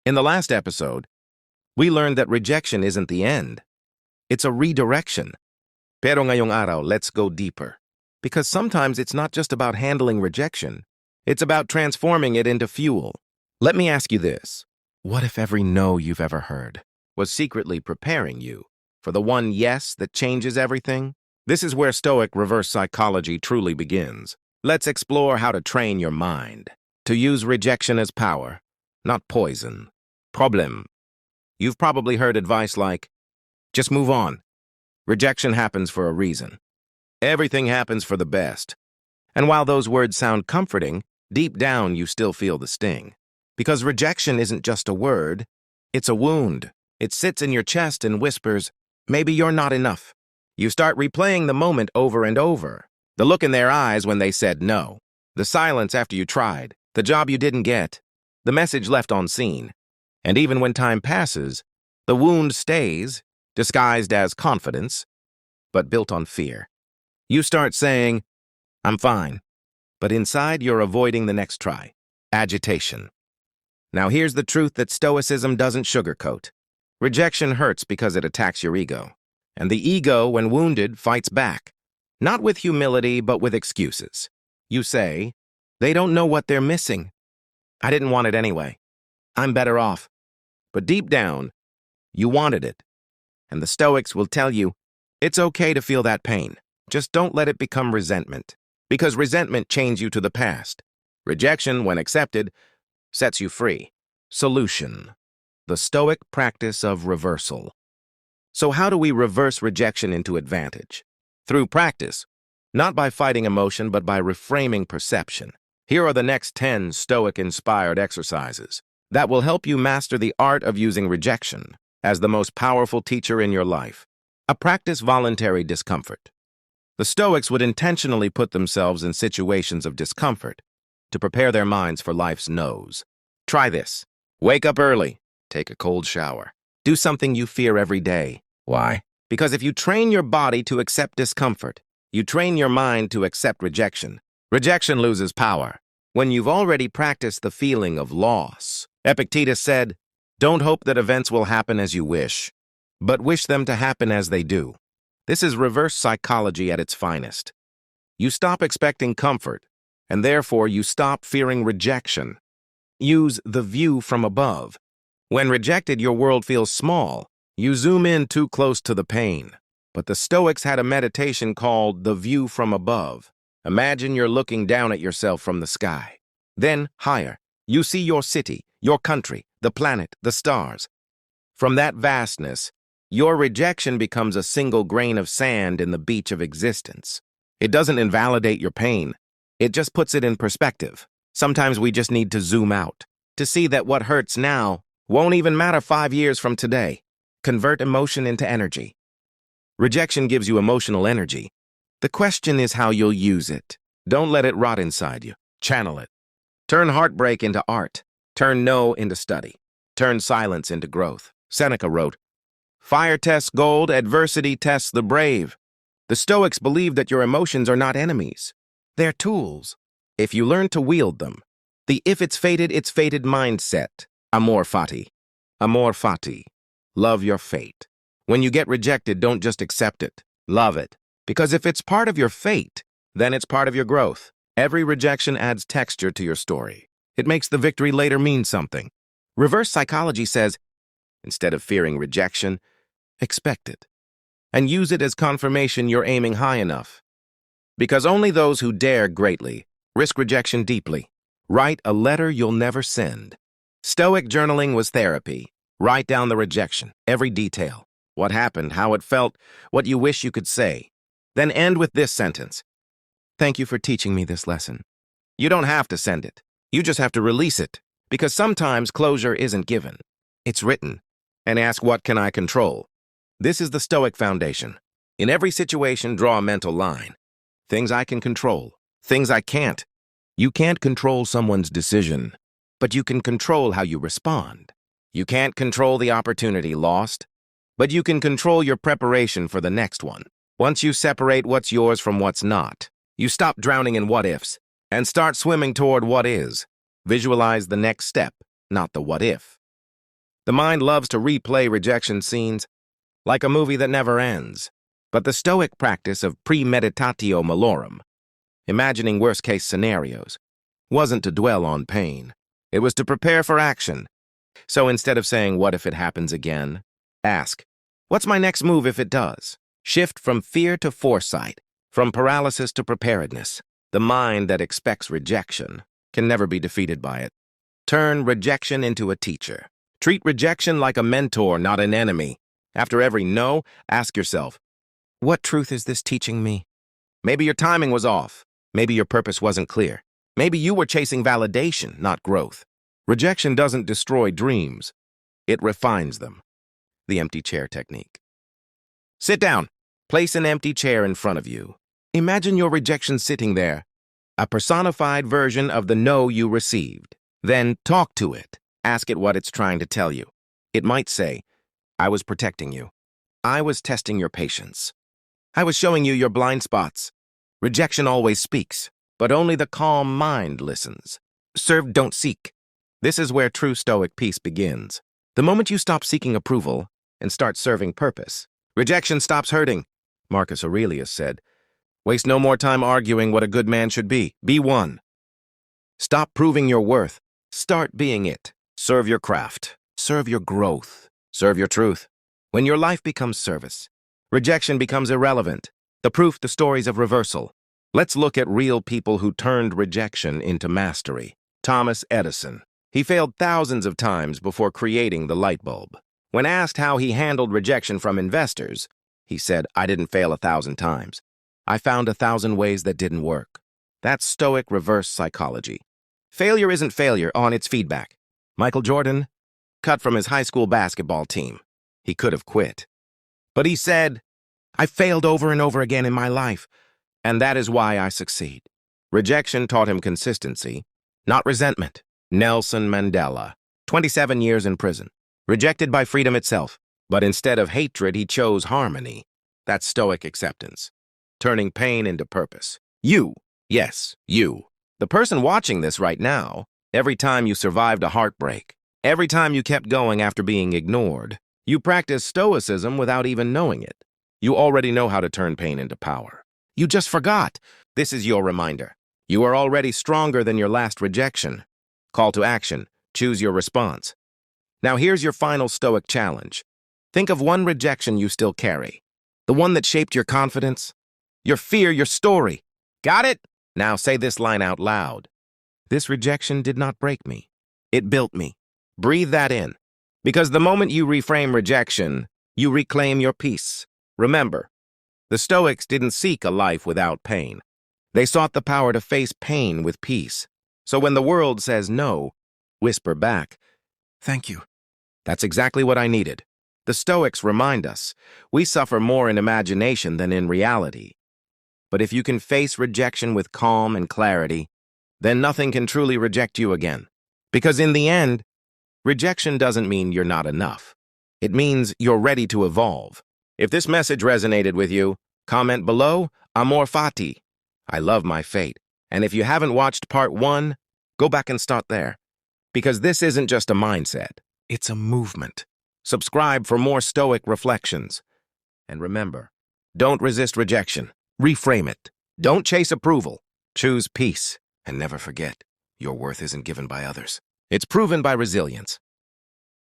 In the last episode, we learned that rejection isn't the end. It's a redirection. Pero ngayong araw, let's go deeper. Because sometimes it's not just about handling rejection. It's about transforming it into fuel. Let me ask you this. What if every no you've ever heard was secretly preparing you for the one yes that changes everything? This is where Stoic reverse psychology truly begins. Let's explore how to train your mind to use rejection as power, not poison. Problem. You've probably heard advice like, just move on. Rejection happens for a reason. Everything happens for the best. And while those words sound comforting, deep down you still feel the sting. Because rejection isn't just a word, it's a wound. It sits in your chest and whispers, maybe you're not enough. You start replaying the moment over and over. The look in their eyes when they said no. The silence after you tried. The job you didn't get. The message left unseen. And even when time passes, the wound stays, disguised as confidence, but built on fear. You start saying, I'm fine. But inside you're avoiding the next try. Agitation. Now here's the truth that Stoicism doesn't sugarcoat. Rejection hurts because it attacks your ego. And the ego, when wounded, fights back. Not with humility, but with excuses. You say, they don't know what they're missing. I didn't want it anyway. I'm better off. But deep down, you wanted it. And the Stoics will tell you, it's okay to feel that pain. Just don't let it become resentment. Because resentment chains you to the past. Rejection, when accepted, sets you free. Solution. The Stoic practice of reversal. So how do we reverse rejection into advantage? Through practice. Not by fighting emotion, but by reframing perception. Here are the next 10 Stoic-inspired exercises that will help you master the art of using rejection as the most powerful teacher in your life. Practice voluntary discomfort. The Stoics would intentionally put themselves in situations of discomfort to prepare their minds for life's no's. Try this. Wake up early. Take a cold shower. Do something you fear every day. Why? Because if you train your body to accept discomfort, you train your mind to accept rejection. Rejection loses power when you've already practiced the feeling of loss. Epictetus said, don't hope that events will happen as you wish, but wish them to happen as they do. This is reverse psychology at its finest. You stop expecting comfort, and therefore you stop fearing rejection. Use the view from above. When rejected, your world feels small. You zoom in too close to the pain. But the Stoics had a meditation called the view from above. Imagine you're looking down at yourself from the sky. Then, higher, you see your city, your country, the planet, the stars. From that vastness, your rejection becomes a single grain of sand in the beach of existence. It doesn't invalidate your pain. It just puts it in perspective. Sometimes we just need to zoom out to see that what hurts now won't even matter 5 years from today. Convert emotion into energy. Rejection gives you emotional energy. The question is how you'll use it. Don't let it rot inside you. Channel it. Turn heartbreak into art. Turn no into study. Turn silence into growth. Seneca wrote, fire tests gold, adversity tests the brave. The Stoics believe that your emotions are not enemies. They're tools. If you learn to wield them. The if it's fated mindset. Amor fati. Amor fati. Love your fate. When you get rejected, don't just accept it. Love it. Because if it's part of your fate, then it's part of your growth. Every rejection adds texture to your story. It makes the victory later mean something. Reverse psychology says, instead of fearing rejection, expect it. And use it as confirmation you're aiming high enough. Because only those who dare greatly risk rejection deeply. Write a letter you'll never send. Stoic journaling was therapy. Write down the rejection, every detail. What happened, how it felt, what you wish you could say. Then end with this sentence. Thank you for teaching me this lesson. You don't have to send it. You just have to release it. Because sometimes closure isn't given. It's written. And ask, what can I control? This is the Stoic foundation. In every situation, draw a mental line. Things I can control. Things I can't. You can't control someone's decision, but you can control how you respond. You can't control the opportunity lost, but you can control your preparation for the next one. Once you separate what's yours from what's not, you stop drowning in what-ifs and start swimming toward what is. Visualize the next step, not the what-if. The mind loves to replay rejection scenes like a movie that never ends. But the Stoic practice of premeditatio malorum, imagining worst-case scenarios, wasn't to dwell on pain. It was to prepare for action. So instead of saying, "What if it happens again?" ask, "What's my next move if it does?" Shift from fear to foresight, from paralysis to preparedness. The mind that expects rejection can never be defeated by it. Turn rejection into a teacher. Treat rejection like a mentor, not an enemy. After every no, ask yourself, what truth is this teaching me? Maybe your timing was off. Maybe your purpose wasn't clear. Maybe you were chasing validation, not growth. Rejection doesn't destroy dreams. It refines them. The empty chair technique. Sit down. Place an empty chair in front of you. Imagine your rejection sitting there, a personified version of the no you received. Then talk to it. Ask it what it's trying to tell you. It might say, "I was protecting you. I was testing your patience. I was showing you your blind spots." Rejection always speaks, but only the calm mind listens. Serve, don't seek. This is where true Stoic peace begins. The moment you stop seeking approval and start serving purpose, rejection stops hurting. Marcus Aurelius said, "Waste no more time arguing what a good man should be. Be one." Stop proving your worth. Start being it. Serve your craft. Serve your growth. Serve your truth. When your life becomes service, rejection becomes irrelevant. The proof, the stories of reversal. Let's look at real people who turned rejection into mastery. Thomas Edison. He failed thousands of times before creating the light bulb. When asked how he handled rejection from investors, he said, "I didn't fail 1,000 times. I found 1,000 ways that didn't work." That's Stoic reverse psychology. Failure isn't failure, it's feedback. Michael Jordan, cut from his high school basketball team. He could have quit. But he said, "I failed over and over again in my life, and that is why I succeed." Rejection taught him consistency, not resentment. Nelson Mandela, 27 years in prison, rejected by freedom itself. But instead of hatred, he chose harmony. That's Stoic acceptance, turning pain into purpose. You, yes, you, the person watching this right now, every time you survived a heartbreak, every time you kept going after being ignored, you practiced Stoicism without even knowing it. You already know how to turn pain into power. You just forgot. This is your reminder. You are already stronger than your last rejection. Call to action. Choose your response. Now here's your final Stoic challenge. Think of one rejection you still carry. The one that shaped your confidence, your fear, your story. Got it? Now say this line out loud. This rejection did not break me. It built me. Breathe that in. Because the moment you reframe rejection, you reclaim your peace. Remember, the Stoics didn't seek a life without pain. They sought the power to face pain with peace. So when the world says no, whisper back, "Thank you. That's exactly what I needed." The Stoics remind us, we suffer more in imagination than in reality. But if you can face rejection with calm and clarity, then nothing can truly reject you again. Because in the end, rejection doesn't mean you're not enough. It means you're ready to evolve. If this message resonated with you, comment below, "Amor fati." I love my fate. And if you haven't watched part 1, go back and start there. Because this isn't just a mindset, it's a movement. Subscribe for more Stoic reflections. And remember, don't resist rejection. Reframe it. Don't chase approval. Choose peace. And never forget, your worth isn't given by others. It's proven by resilience.